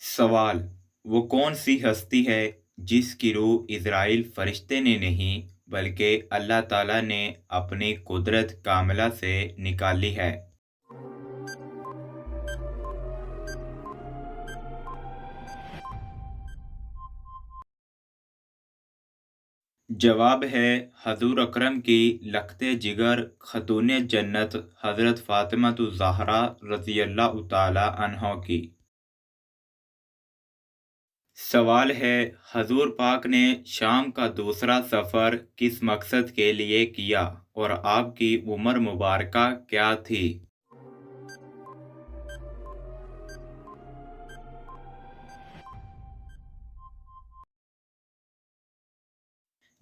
सवाल: वो कौन सी हस्ती है जिसकी रूह इज़राइल फरिश्ते ने नहीं बल्कि अल्लाह ताला ने अपनी कुदरत कामिला से निकाली है? जवाब है हजूर अकरम की लखते जिगर खतून जन्नत हज़रत फ़ातिमा ज़हरा रज़ी अल्लाह ताला अन्हा की। सवाल है, हजूर पाक ने शाम का दूसरा सफ़र किस मकसद के लिए किया और आपकी उम्र मुबारका क्या थी?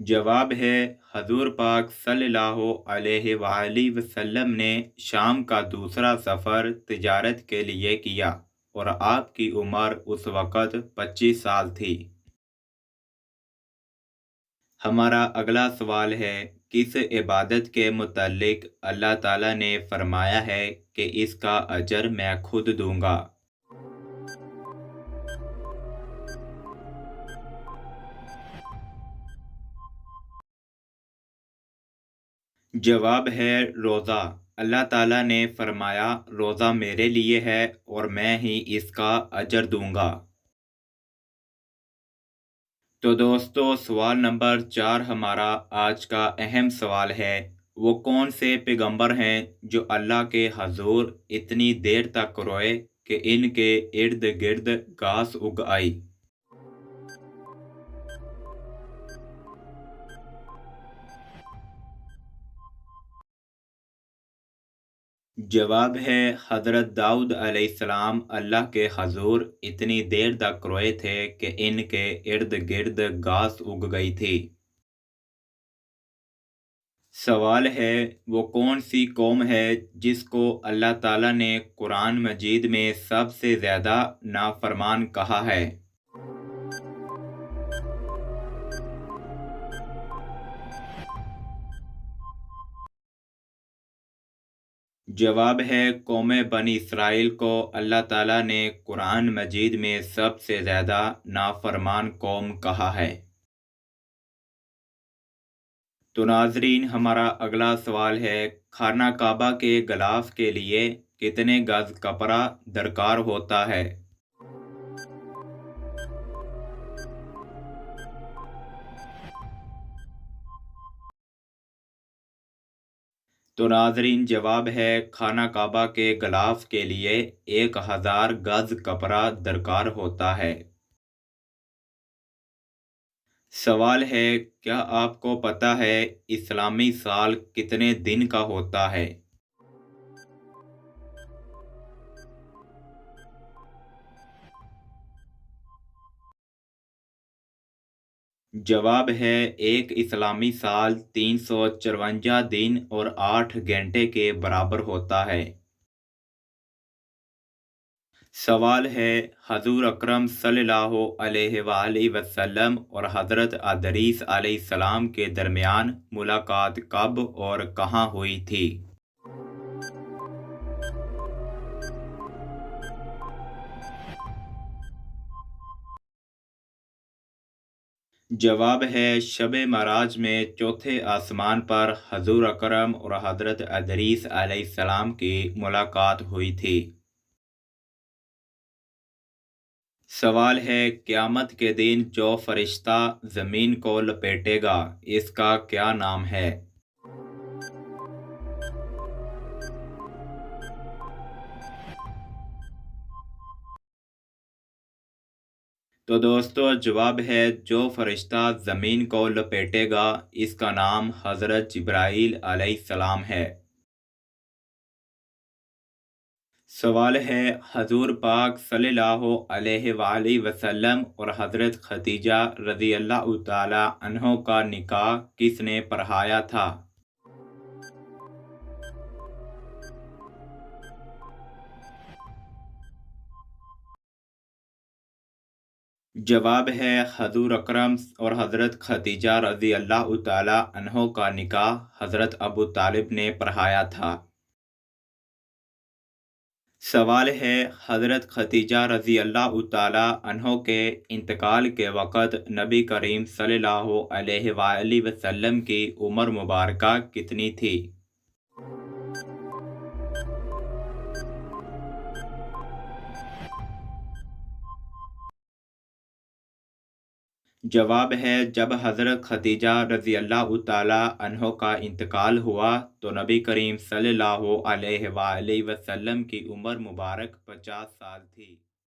जवाब है, हजूर पाक सल्लल्लाहु अलैहि वसल्लम ने शाम का दूसरा सफ़र तिजारत के लिए किया और आपकी उम्र उस वक़्त 25 साल थी। हमारा अगला सवाल है, किस इबादत के मुतल्लिक अल्लाह ताला ने फरमाया है कि इसका अजर मैं खुद दूंगा? जवाब है रोज़ा। अल्लाह ताला ने फरमाया, रोज़ा मेरे लिए है और मैं ही इसका अजर दूंगा। तो दोस्तों, सवाल नंबर 4 हमारा आज का अहम सवाल है, वो कौन से पैगंबर हैं जो अल्लाह के हजूर इतनी देर तक रोए कि इनके इर्द गिर्द घास उग आई? जवाब है, हज़रत दाऊद अलैहिस्सलाम अल्लाह के हजूर इतनी देर तक रोए थे कि इनके इर्द गिर्द घास उग गई थी। सवाल है, वो कौन सी कौम है जिसको अल्लाह ताला ने कुरान मजीद में सबसे ज़्यादा नाफरमान कहा है? जवाब है, कौम बनी इसराइल को अल्लाह ताला ने कुरान मजीद में सबसे ज़्यादा नाफरमान कौम कहा है। तो नाजरीन, हमारा अगला सवाल है, खाना काबा के गिलाफ के लिए कितने गज कपड़ा दरकार होता है? तो नाजरीन, जवाब है, खाना काबा के गिलाफ के लिए 1000 गज कपड़ा दरकार होता है। सवाल है, क्या आपको पता है इस्लामी साल कितने दिन का होता है? जवाब है, एक इस्लामी साल 354 दिन और 8 घंटे के बराबर होता है। सवाल है, हजूर अकरम सल्लल्लाहु अलैहि वसल्लम और हज़रत अदरीस अलैहिस्सलाम के दरमियान मुलाकात कब और कहाँ हुई थी? जवाब है, शब मराज में चौथे आसमान पर हजूर अकरम और हज़रत अदरीस अलैहिस्सलाम की मुलाकात हुई थी। सवाल है, क़यामत के दिन जो फरिश्ता ज़मीन को लपेटेगा इसका क्या नाम है? तो दोस्तों, जवाब है, जो फरिश्ता ज़मीन को लपेटेगा इसका नाम हज़रत जिब्राईल अलैहिस्सलाम है। सवाल है, हजूर पाक सल्लल्लाहु अलैहि वसल्लम और हज़रत खदीजा रज़ी अल्लाह ताला अन्हो का निकाह किसने पढ़ाया था? जवाब है, हजूर अकरम और हज़रत खदीजा रज़ी अल्लाह ताला अन्हो का निकाह हज़रत अबू तालिब ने पढ़ाया था। سوال ہے، حضرت ختیجہ رضی اللہ تعالی عنہ کے انتقال کے وقت نبی کریم صلی اللہ علیہ وآلہ وسلم کی عمر مبارکہ کتنی تھی؟ جواب ہے، جب حضرت ختیجہ رضی اللہ تعالی عنہ کا انتقال ہوا تو نبی کریم صلی اللہ علیہ وآلہ وسلم کی عمر مبارک 50 سال تھی۔